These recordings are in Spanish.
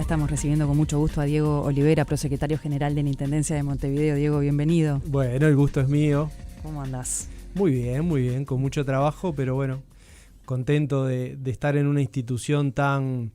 Estamos recibiendo con mucho gusto a Diego Olivera, prosecretario general de la Intendencia de Montevideo. Diego, bienvenido. Bueno, el gusto es mío. ¿Cómo andás? Muy bien, con mucho trabajo, pero bueno, contento de estar en una institución tan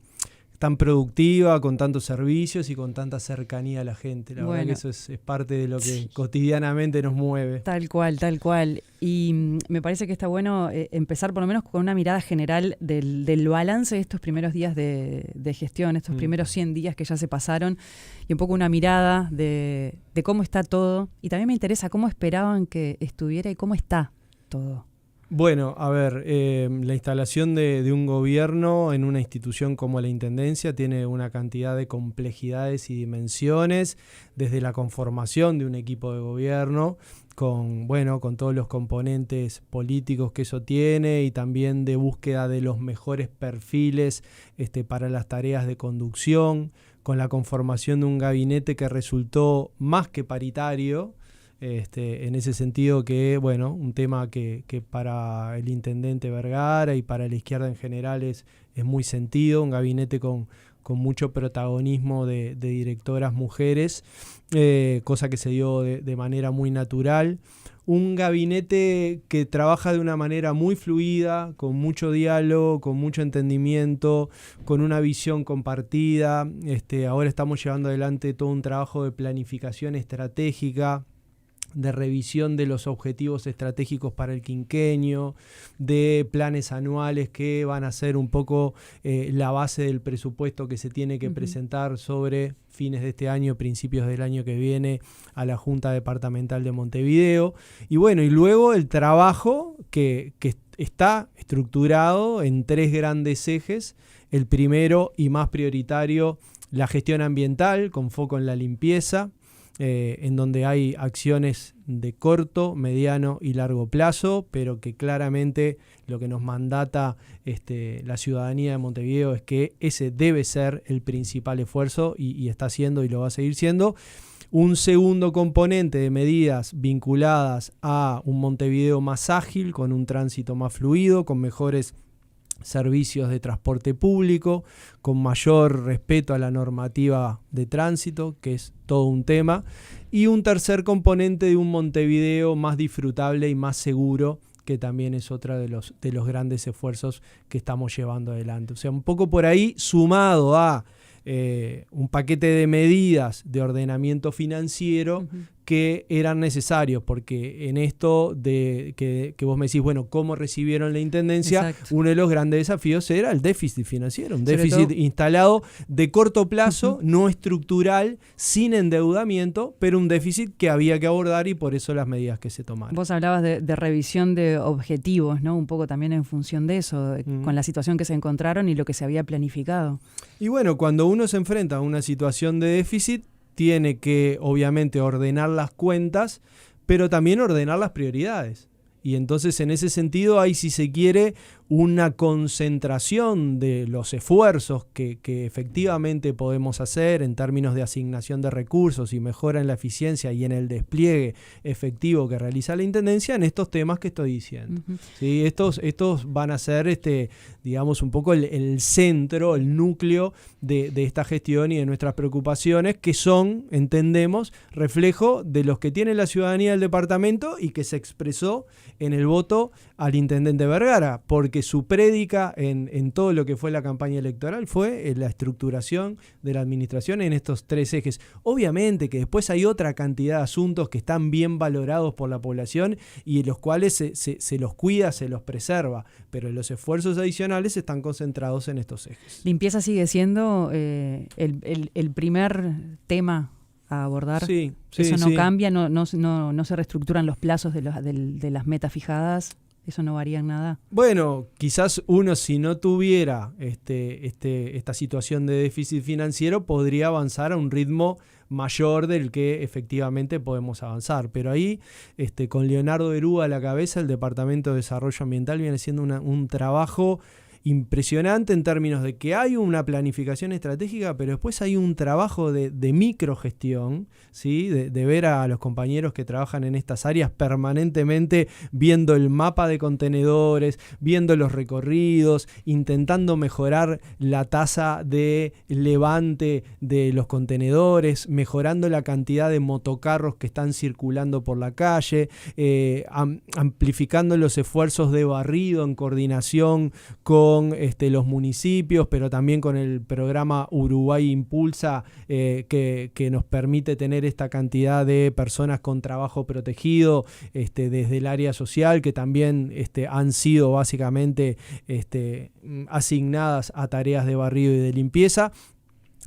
productiva, con tantos servicios y con tanta cercanía a la gente. La verdad que eso es parte de lo que cotidianamente nos mueve. Tal cual. Y me parece que está bueno empezar por lo menos con una mirada general del balance de estos primeros días de gestión, estos primeros 100 días que ya se pasaron, y un poco una mirada de cómo está todo. Y también me interesa cómo esperaban que estuviera y cómo está todo. Bueno, a ver, la instalación de un gobierno en una institución como la Intendencia tiene una cantidad de complejidades y dimensiones, desde la conformación de un equipo de gobierno, con todos los componentes políticos que eso tiene, y también de búsqueda de los mejores perfiles para las tareas de conducción, con la conformación de un gabinete que resultó más que paritario. En ese sentido que, un tema que para el intendente Vergara y para la izquierda en general es muy sentido, un gabinete con mucho protagonismo de directoras mujeres, cosa que se dio de manera muy natural. Un gabinete que trabaja de una manera muy fluida, con mucho diálogo, con mucho entendimiento, con una visión compartida. Ahora estamos llevando adelante todo un trabajo de planificación estratégica, de revisión de los objetivos estratégicos para el quinquenio, de planes anuales que van a ser un poco la base del presupuesto que se tiene que presentar sobre fines de este año, principios del año que viene, a la Junta Departamental de Montevideo. Y luego el trabajo que está estructurado en 3 grandes ejes. El primero y más prioritario, la gestión ambiental, con foco en la limpieza, en donde hay acciones de corto, mediano y largo plazo, pero que claramente lo que nos mandata la ciudadanía de Montevideo es que ese debe ser el principal esfuerzo, y está siendo y lo va a seguir siendo. Un segundo componente de medidas vinculadas a un Montevideo más ágil, con un tránsito más fluido, con mejores servicios de transporte público, con mayor respeto a la normativa de tránsito, que es todo un tema, y un tercer componente de un Montevideo más disfrutable y más seguro, que también es otra de los grandes esfuerzos que estamos llevando adelante. O sea, un poco por ahí, sumado a un paquete de medidas de ordenamiento financiero que eran necesarios, porque en esto que vos me decís, ¿cómo recibieron la Intendencia? Exacto. Uno de los grandes desafíos era el déficit financiero, un déficit instalado de corto plazo, no estructural, sin endeudamiento, pero un déficit que había que abordar, y por eso las medidas que se tomaron. Vos hablabas de revisión de objetivos, ¿no? Un poco también en función de eso, con la situación que se encontraron y lo que se había planificado. Y cuando uno se enfrenta a una situación de déficit, tiene que obviamente ordenar las cuentas, pero también ordenar las prioridades. Y entonces, en ese sentido, hay, si se quiere, una concentración de los esfuerzos que efectivamente podemos hacer en términos de asignación de recursos y mejora en la eficiencia y en el despliegue efectivo que realiza la Intendencia en estos temas que estoy diciendo. ¿Sí? Estos van a ser, un poco el centro, el núcleo de esta gestión y de nuestras preocupaciones, que son, entendemos, reflejo de los que tiene la ciudadanía del departamento y que se expresó en el voto al intendente Vergara, porque su prédica en todo lo que fue la campaña electoral fue la estructuración de la administración en estos 3 ejes. Obviamente que después hay otra cantidad de asuntos que están bien valorados por la población y en los cuales se los cuida, se los preserva, pero los esfuerzos adicionales están concentrados en estos ejes. ¿Limpieza sigue siendo el primer tema a abordar? Sí, ¿Eso no cambia? ¿No se reestructuran los plazos de las metas fijadas? ¿Eso no varía en nada? Quizás uno, si no tuviera esta situación de déficit financiero, podría avanzar a un ritmo mayor del que efectivamente podemos avanzar. Pero ahí, con Leonardo Erúa a la cabeza, el Departamento de Desarrollo Ambiental viene siendo un trabajo impresionante en términos de que hay una planificación estratégica, pero después hay un trabajo de microgestión, ¿sí? De ver a los compañeros que trabajan en estas áreas permanentemente viendo el mapa de contenedores, viendo los recorridos, intentando mejorar la tasa de levante de los contenedores, mejorando la cantidad de motocarros que están circulando por la calle, amplificando los esfuerzos de barrido en coordinación con los municipios, pero también con el programa Uruguay Impulsa, que nos permite tener esta cantidad de personas con trabajo protegido desde el área social, que también han sido básicamente asignadas a tareas de barrido y de limpieza,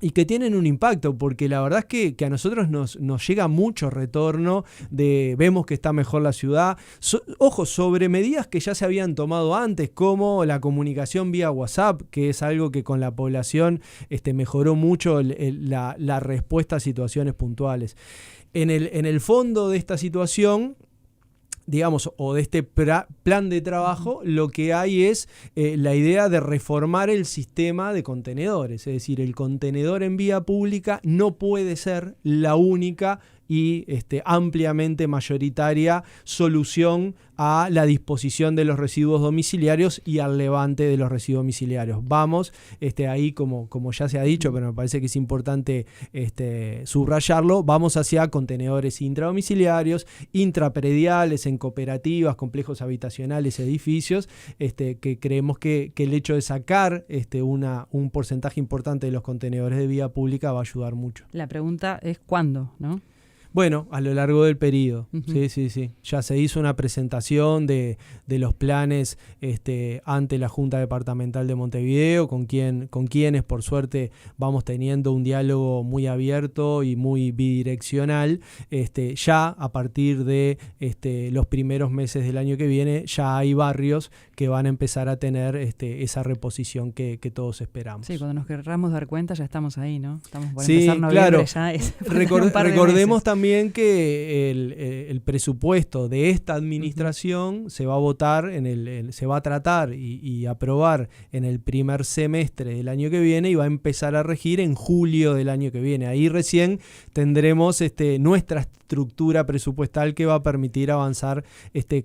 y que tienen un impacto, porque la verdad es que a nosotros nos llega mucho retorno vemos que está mejor la ciudad. Ojo, sobre medidas que ya se habían tomado antes, como la comunicación vía WhatsApp, que es algo que con la población mejoró mucho la respuesta a situaciones puntuales. En el fondo de esta situación, digamos, o de este plan de trabajo, lo que hay es la idea de reformar el sistema de contenedores. Es decir, el contenedor en vía pública no puede ser la única y ampliamente mayoritaria solución a la disposición de los residuos domiciliarios y al levante de los residuos domiciliarios. Vamos ahí, como ya se ha dicho, pero me parece que es importante subrayarlo, vamos hacia contenedores intradomiciliarios, intraprediales, en cooperativas, complejos habitacionales, edificios, que creemos que el hecho de sacar un porcentaje importante de los contenedores de vía pública va a ayudar mucho. La pregunta es ¿cuándo?, ¿no? Bueno, a lo largo del periodo. Uh-huh. Sí. Ya se hizo una presentación de los planes ante la Junta Departamental de Montevideo, con quienes por suerte vamos teniendo un diálogo muy abierto y muy bidireccional. Ya a partir de los primeros meses del año que viene, ya hay barrios que van a empezar a tener esa reposición que todos esperamos. Sí, cuando nos querramos dar cuenta ya estamos ahí, ¿no? Estamos por sí, empezar noviembre, claro. Ya es Recordemos también que el presupuesto de esta administración se va a votar, se va a tratar y aprobar en el primer semestre del año que viene y va a empezar a regir en julio del año que viene. Ahí recién tendremos nuestra estructura presupuestal que va a permitir avanzar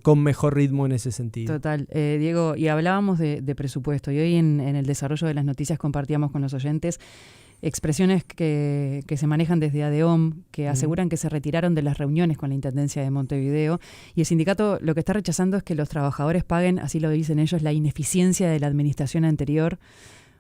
con mejor ritmo en ese sentido. Total. Diego, y hablábamos de presupuesto, y hoy en el desarrollo de las noticias compartíamos con los oyentes expresiones que se manejan desde ADEOM, que aseguran que se retiraron de las reuniones con la Intendencia de Montevideo, y el sindicato lo que está rechazando es que los trabajadores paguen, así lo dicen ellos, la ineficiencia de la administración anterior,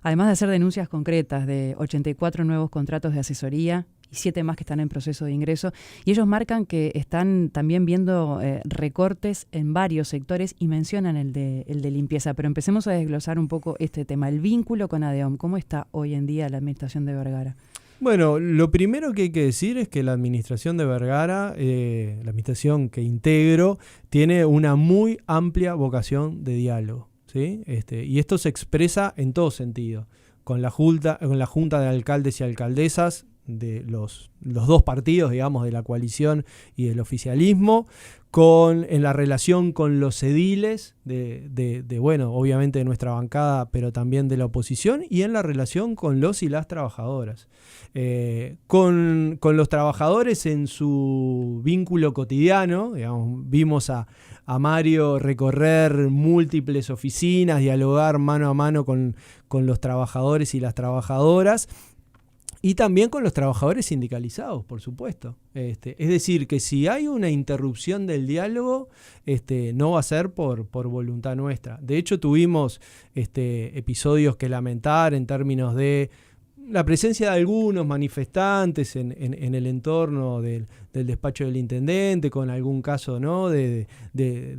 además de hacer denuncias concretas de 84 nuevos contratos de asesoría y 7 más que están en proceso de ingreso. Y ellos marcan que están también viendo recortes en varios sectores y mencionan el de limpieza. Pero empecemos a desglosar un poco este tema, el vínculo con ADEOM. ¿Cómo está hoy en día la administración de Vergara? Bueno, lo primero que hay que decir es que la administración de Vergara, la administración que integro, tiene una muy amplia vocación de diálogo. ¿Sí? Y esto se expresa en todo sentido, con la junta de alcaldes y alcaldesas de los dos partidos, digamos, de la coalición y del oficialismo, en la relación con los ediles bueno, obviamente de nuestra bancada, pero también de la oposición, y en la relación con los y las trabajadoras. Con los trabajadores en su vínculo cotidiano, digamos, vimos a Mario recorrer múltiples oficinas, dialogar mano a mano con los trabajadores y las trabajadoras, y también con los trabajadores sindicalizados, por supuesto. Es decir, que si hay una interrupción del diálogo, no va a ser por voluntad nuestra. De hecho, tuvimos episodios que lamentar en términos de la presencia de algunos manifestantes en el entorno del despacho del intendente, con algún caso, ¿no?, de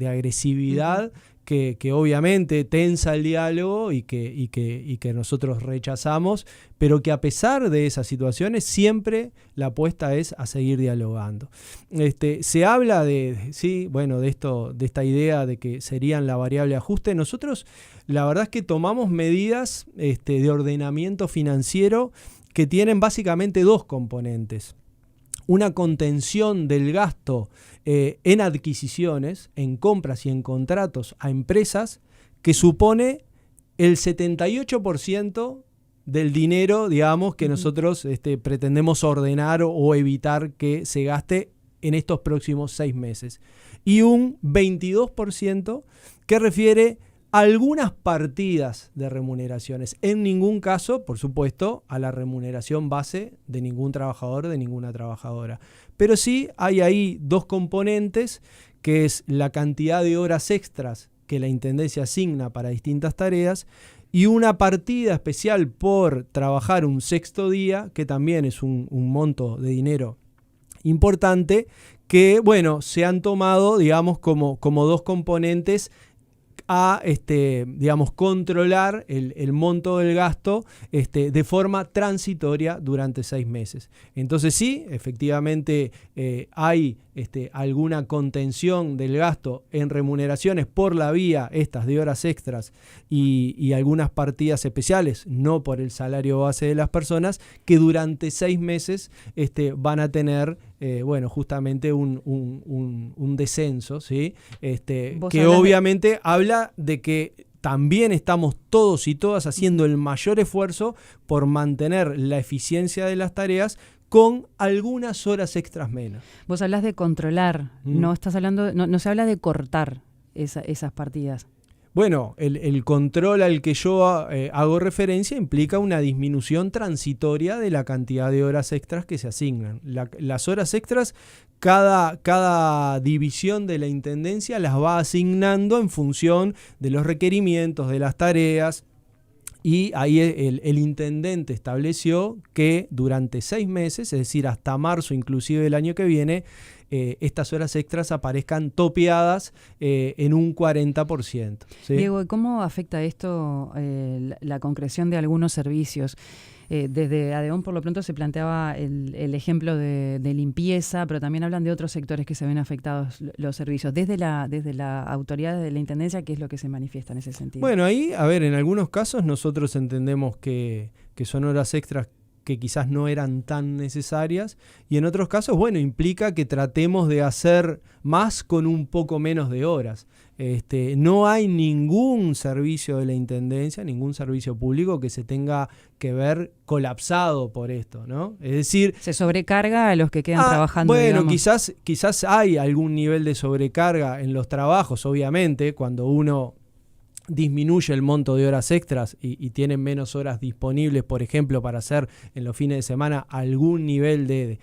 agresividad, que obviamente tensa el diálogo y que nosotros rechazamos, pero que a pesar de esas situaciones siempre la apuesta es a seguir dialogando. Se habla de esta idea de que serían la variable de ajuste. Nosotros la verdad es que tomamos medidas de ordenamiento financiero que tienen básicamente dos componentes. Una contención del gasto en adquisiciones, en compras y en contratos a empresas, que supone el 78% del dinero, digamos, que nosotros pretendemos ordenar o evitar que se gaste en estos próximos 6 meses. Y un 22% que refiere a algunas partidas de remuneraciones. En ningún caso, por supuesto, a la remuneración base de ningún trabajador, de ninguna trabajadora. Pero sí hay ahí dos componentes, que es la cantidad de horas extras que la Intendencia asigna para distintas tareas y una partida especial por trabajar un sexto día, que también es un monto de dinero importante, que bueno, se han tomado, digamos, como dos componentes a digamos, controlar el monto del gasto de forma transitoria durante 6 meses. Entonces sí, efectivamente hay alguna contención del gasto en remuneraciones por la vía estas de horas extras y algunas partidas especiales, no por el salario base de las personas, que durante 6 meses van a tener bueno, justamente un descenso, ¿sí? Que obviamente habla de que también estamos todos y todas haciendo el mayor esfuerzo por mantener la eficiencia de las tareas con algunas horas extras menos. Vos hablás de controlar, no estás hablando, no se habla de cortar esas partidas. Bueno, el control al que yo hago referencia implica una disminución transitoria de la cantidad de horas extras que se asignan. Las horas extras, cada división de la Intendencia las va asignando en función de los requerimientos, de las tareas. Y ahí el intendente estableció que durante 6 meses, es decir, hasta marzo inclusive del año que viene, estas horas extras aparezcan topeadas en un 40%. ¿Sí? Diego, ¿y cómo afecta esto la concreción de algunos servicios? Desde ADEON por lo pronto se planteaba el ejemplo de limpieza, pero también hablan de otros sectores que se ven afectados los servicios. Desde la autoridad de la Intendencia, ¿qué es lo que se manifiesta en ese sentido? Bueno, ahí, a ver, en algunos casos nosotros entendemos que son horas extras que quizás no eran tan necesarias, y en otros casos, bueno, implica que tratemos de hacer más con un poco menos de horas. No hay ningún servicio de la Intendencia, ningún servicio público que se tenga que ver colapsado por esto, ¿no? Es decir, se sobrecarga a los que quedan trabajando. Bueno, digamos. quizás hay algún nivel de sobrecarga en los trabajos, obviamente, cuando uno disminuye el monto de horas extras y tienen menos horas disponibles, por ejemplo, para hacer en los fines de semana algún nivel de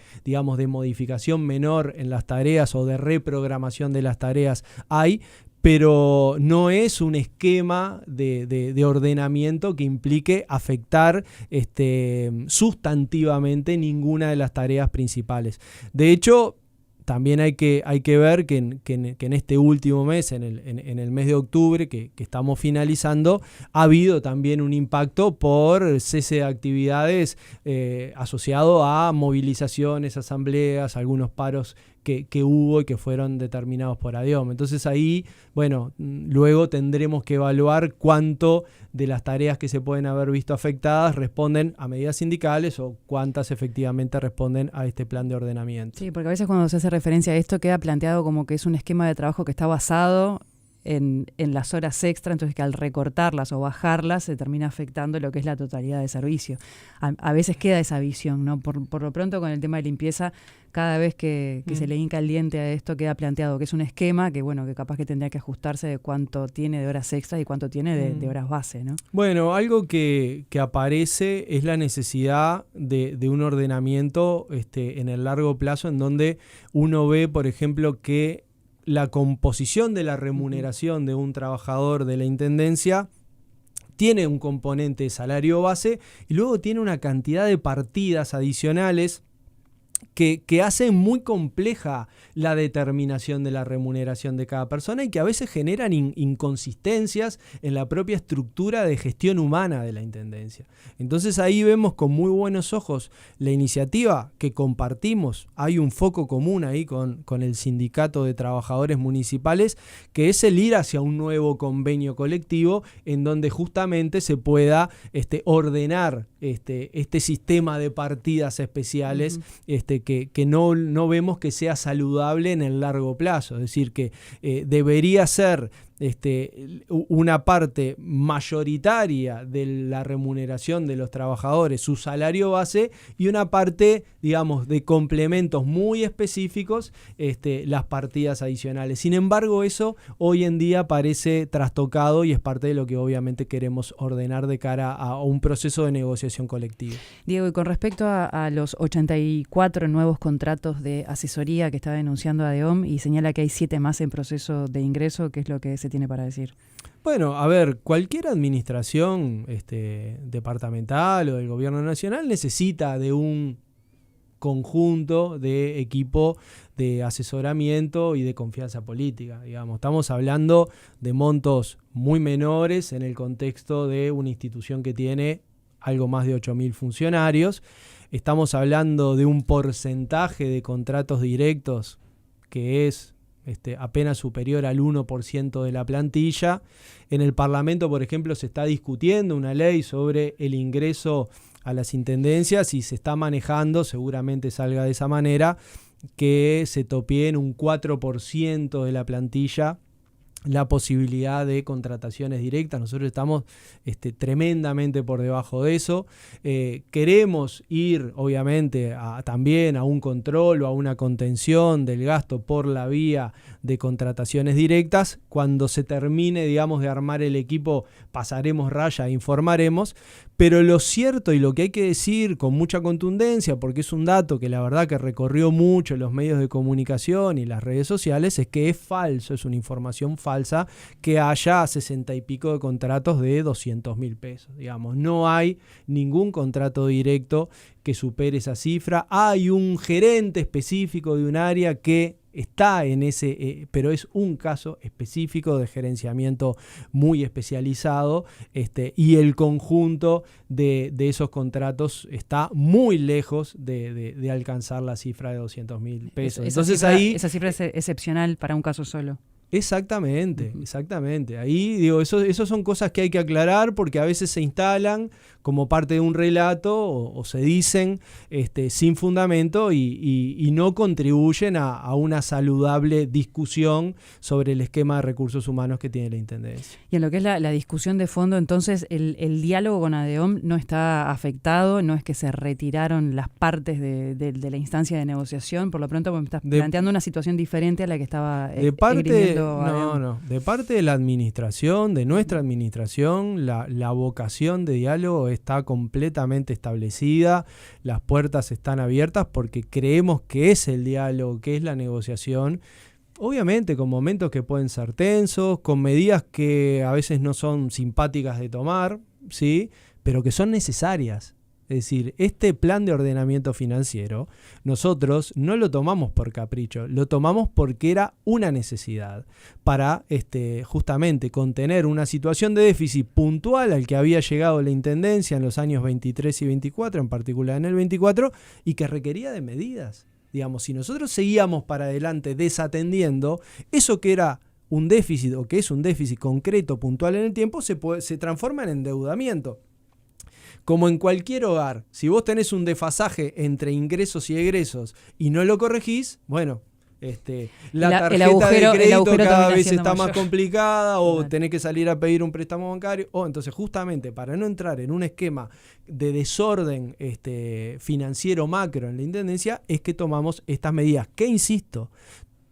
modificación menor en las tareas o de reprogramación de las tareas hay, pero no es un esquema de ordenamiento que implique afectar sustantivamente ninguna de las tareas principales. De hecho, también hay que ver que en este último mes, en el mes de octubre, que estamos finalizando, ha habido también un impacto por cese de actividades asociado a movilizaciones, asambleas, algunos paros que hubo y que fueron determinados por ADEOM. Entonces ahí, bueno, luego tendremos que evaluar cuánto de las tareas que se pueden haber visto afectadas responden a medidas sindicales o cuántas efectivamente responden a este plan de ordenamiento. Sí, porque a veces cuando se hace referencia a esto queda planteado como que es un esquema de trabajo que está basado en las horas extra, entonces que al recortarlas o bajarlas se termina afectando lo que es la totalidad de servicio. A veces queda esa visión, ¿no? Por lo pronto con el tema de limpieza, cada vez que se le hinca el diente a esto queda planteado que es un esquema que bueno, que capaz que tendría que ajustarse de cuánto tiene de horas extras y cuánto tiene de horas base, ¿no? Bueno, algo que aparece es la necesidad de un ordenamiento en el largo plazo, en donde uno ve, por ejemplo, que la composición de la remuneración de un trabajador de la Intendencia tiene un componente de salario base y luego tiene una cantidad de partidas adicionales que hacen muy compleja la determinación de la remuneración de cada persona y que a veces generan inconsistencias en la propia estructura de gestión humana de la Intendencia. Entonces ahí vemos con muy buenos ojos la iniciativa que compartimos. Hay un foco común ahí con el Sindicato de Trabajadores Municipales, que es el ir hacia un nuevo convenio colectivo en donde justamente se pueda ordenar este sistema de partidas especiales que no vemos que sea saludable en el largo plazo. Es decir, que debería ser una parte mayoritaria de la remuneración de los trabajadores, su salario base, y una parte, digamos, de complementos muy específicos, las partidas adicionales. Sin embargo, eso hoy en día parece trastocado y es parte de lo que obviamente queremos ordenar de cara a un proceso de negociación colectiva. Diego, y con respecto a los 84 nuevos contratos de asesoría que está denunciando ADEOM y señala que hay 7 más en proceso de ingreso, ¿qué es lo que se tiene para decir? Bueno, a ver, cualquier administración departamental o del gobierno nacional necesita de un conjunto de equipo de asesoramiento y de confianza política, digamos. Estamos hablando de montos muy menores en el contexto de una institución que tiene algo más de 8.000 funcionarios. Estamos hablando de un porcentaje de contratos directos que es apenas superior al 1% de la plantilla. En el Parlamento, por ejemplo, se está discutiendo una ley sobre el ingreso a las intendencias y se está manejando, seguramente salga de esa manera, que se topee en un 4% de la plantilla la posibilidad de contrataciones directas. Nosotros estamos tremendamente por debajo de eso. Queremos ir, obviamente, también a un control o a una contención del gasto por la vía de contrataciones directas. Cuando se termine, digamos, de armar el equipo, pasaremos raya e informaremos. Pero lo cierto y lo que hay que decir con mucha contundencia, porque es un dato que la verdad que recorrió mucho los medios de comunicación y las redes sociales, es que es falso, es una información falsa que haya 60 y pico de contratos de 200.000 pesos. Digamos, no hay ningún contrato directo que supere esa cifra. Hay un gerente específico de un área que está en ese, pero es un caso específico de gerenciamiento muy especializado, y el conjunto de esos contratos está muy lejos de alcanzar la cifra de 200.000 pesos. Entonces esa cifra es excepcional para un caso solo. Exactamente, exactamente. Ahí digo, eso son cosas que hay que aclarar porque a veces se instalan como parte de un relato o se dicen sin fundamento y no contribuyen a una saludable discusión sobre el esquema de recursos humanos que tiene la Intendencia. Y en lo que es la discusión de fondo, entonces, el diálogo con ADEOM no está afectado, no es que se retiraron las partes de la instancia de negociación, por lo pronto me estás planteando una situación diferente a la que estaba esgrimiendo. No. De parte de la administración, de nuestra administración, la vocación de diálogo está completamente establecida, las puertas están abiertas porque creemos que es el diálogo, que es la negociación, obviamente con momentos que pueden ser tensos, con medidas que a veces no son simpáticas de tomar, ¿sí? Pero que son necesarias. Es decir, este plan de ordenamiento financiero, nosotros no lo tomamos por capricho, lo tomamos porque era una necesidad para justamente contener una situación de déficit puntual al que había llegado la Intendencia en los años 23 y 24, en particular en el 24, y que requería de medidas. Digamos, si nosotros seguíamos para adelante desatendiendo eso que era un déficit o que es un déficit concreto, puntual en el tiempo, se transforma en endeudamiento. Como en cualquier hogar, si vos tenés un desfasaje entre ingresos y egresos y no lo corregís, bueno, la tarjeta de crédito cada vez está más complicada o tenés que salir a pedir un préstamo bancario. Entonces, justamente para no entrar en un esquema de desorden financiero macro en la Intendencia, es que tomamos estas medidas que, insisto,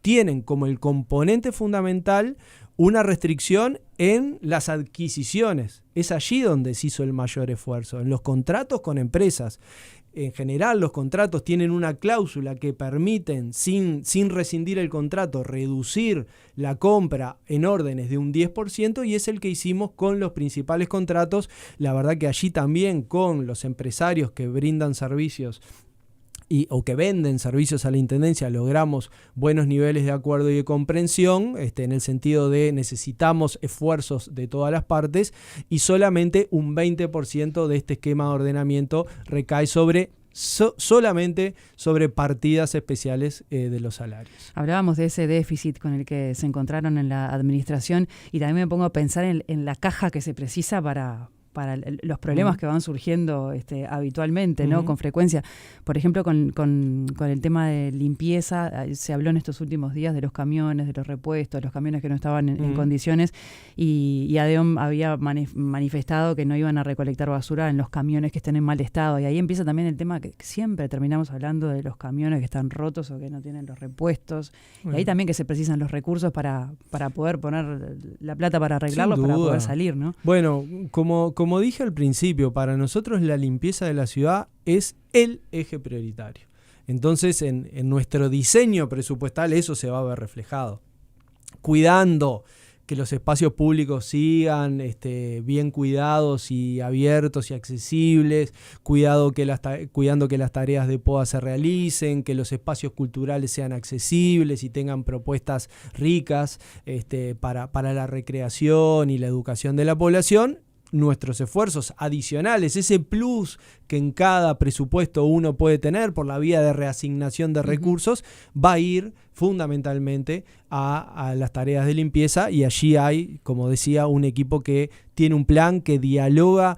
tienen como el componente fundamental una restricción en las adquisiciones. Es allí donde se hizo el mayor esfuerzo, en los contratos con empresas. En general, los contratos tienen una cláusula que permiten, sin rescindir el contrato, reducir la compra en órdenes de un 10%, y es el que hicimos con los principales contratos. La verdad que allí también con los empresarios que brindan servicios o que venden servicios a la Intendencia, logramos buenos niveles de acuerdo y de comprensión, en el sentido de necesitamos esfuerzos de todas las partes, y solamente un 20% de este esquema de ordenamiento recae solamente sobre partidas especiales de los salarios. Hablábamos de ese déficit con el que se encontraron en la administración y también me pongo a pensar en la caja que se precisa para los problemas que van surgiendo habitualmente, ¿no? Con frecuencia. Por ejemplo, con el tema de limpieza, se habló en estos últimos días de los camiones, de los repuestos, los camiones que no estaban en condiciones, y ADEOM había manifestado que no iban a recolectar basura en los camiones que estén en mal estado. Y ahí empieza también el tema que siempre terminamos hablando de los camiones que están rotos o que no tienen los repuestos. Y ahí también que se precisan los recursos para poder poner la plata para arreglarlos, para poder salir, ¿no? Bueno, como dije al principio, para nosotros la limpieza de la ciudad es el eje prioritario. Entonces, en nuestro diseño presupuestal eso se va a ver reflejado. Cuidando que los espacios públicos sigan bien cuidados y abiertos y accesibles, cuidando que las tareas de poda se realicen, que los espacios culturales sean accesibles y tengan propuestas ricas para la recreación y la educación de la población. Nuestros esfuerzos adicionales, ese plus que en cada presupuesto uno puede tener por la vía de reasignación de recursos, va a ir fundamentalmente a las tareas de limpieza, y allí hay, como decía, un equipo que tiene un plan que dialoga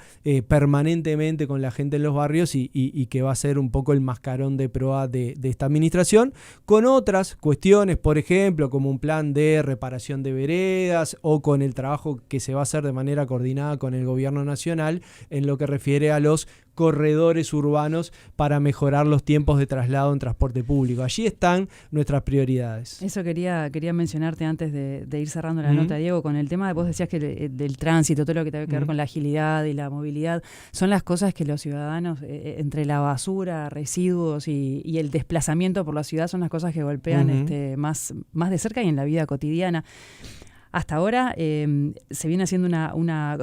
permanentemente con la gente en los barrios y que va a ser un poco el mascarón de proa de esta administración, con otras cuestiones, por ejemplo, como un plan de reparación de veredas o con el trabajo que se va a hacer de manera coordinada con el gobierno nacional en lo que refiere a los corredores urbanos para mejorar los tiempos de traslado en transporte público. Allí están nuestras prioridades. Eso quería mencionarte antes de ir cerrando la nota, Diego, con el tema de, vos decías que del tránsito, todo lo que tiene que ver con la agilidad y la movilidad, son las cosas que los ciudadanos, entre la basura, residuos y el desplazamiento por la ciudad, son las cosas que golpean más de cerca y en la vida cotidiana. Hasta ahora se viene haciendo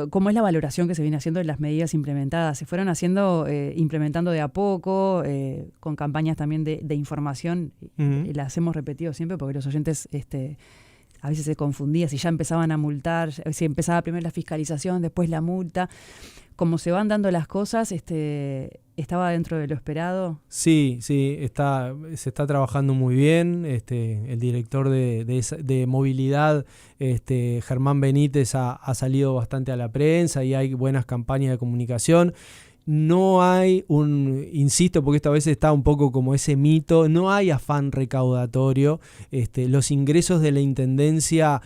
¿cómo es la valoración que se viene haciendo de las medidas implementadas? Se fueron implementando de a poco, con campañas también de información, las hemos repetido siempre porque los oyentes a veces se confundían, si ya empezaban a multar, si empezaba primero la fiscalización, después la multa. Como se van dando las cosas, ¿estaba dentro de lo esperado? Sí, se está trabajando muy bien. El director de movilidad, Germán Benítez, ha salido bastante a la prensa y hay buenas campañas de comunicación. No hay insisto, porque esta vez está un poco como ese mito, no hay afán recaudatorio. Los ingresos de la Intendencia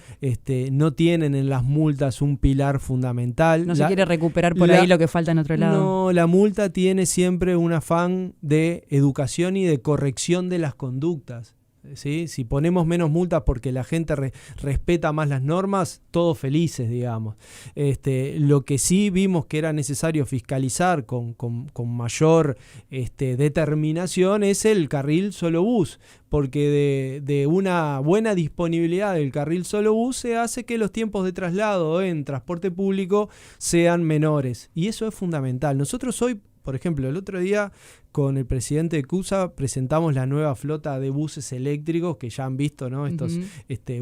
no tienen en las multas un pilar fundamental. No se quiere recuperar por ahí lo que falta en otro lado. No, la multa tiene siempre un afán de educación y de corrección de las conductas. ¿Sí? Si ponemos menos multas porque la gente respeta más las normas, todos felices, digamos. Lo que sí vimos que era necesario fiscalizar con mayor determinación es el carril solo bus, porque de una buena disponibilidad del carril solo bus se hace que los tiempos de traslado en transporte público sean menores, y eso es fundamental. Nosotros hoy, por ejemplo, el otro día con el presidente de CUSA presentamos la nueva flota de buses eléctricos que ya han visto, ¿no? Estos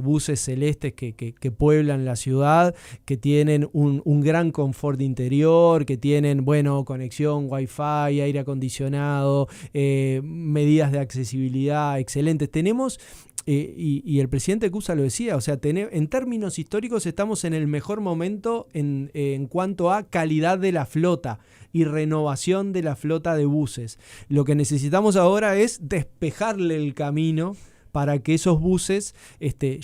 buses celestes que pueblan la ciudad, que tienen un gran confort interior, que tienen, conexión, wifi, aire acondicionado, medidas de accesibilidad excelentes. Tenemos... y el presidente de CUSA lo decía, o sea, en términos históricos estamos en el mejor momento en cuanto a calidad de la flota y renovación de la flota de buses. Lo que necesitamos ahora es despejarle el camino para que esos buses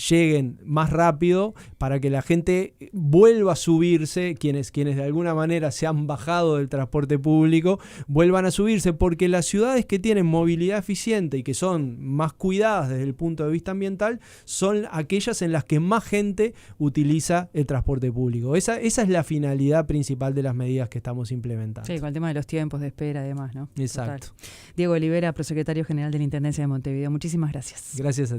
lleguen más rápido, para que la gente vuelva a subirse, quienes de alguna manera se han bajado del transporte público, vuelvan a subirse, porque las ciudades que tienen movilidad eficiente y que son más cuidadas desde el punto de vista ambiental, son aquellas en las que más gente utiliza el transporte público. Esa es la finalidad principal de las medidas que estamos implementando. Sí, con el tema de los tiempos de espera y demás, ¿no? Exacto. Total. Diego Olivera, prosecretario general de la Intendencia de Montevideo. Muchísimas gracias. Gracias a ti.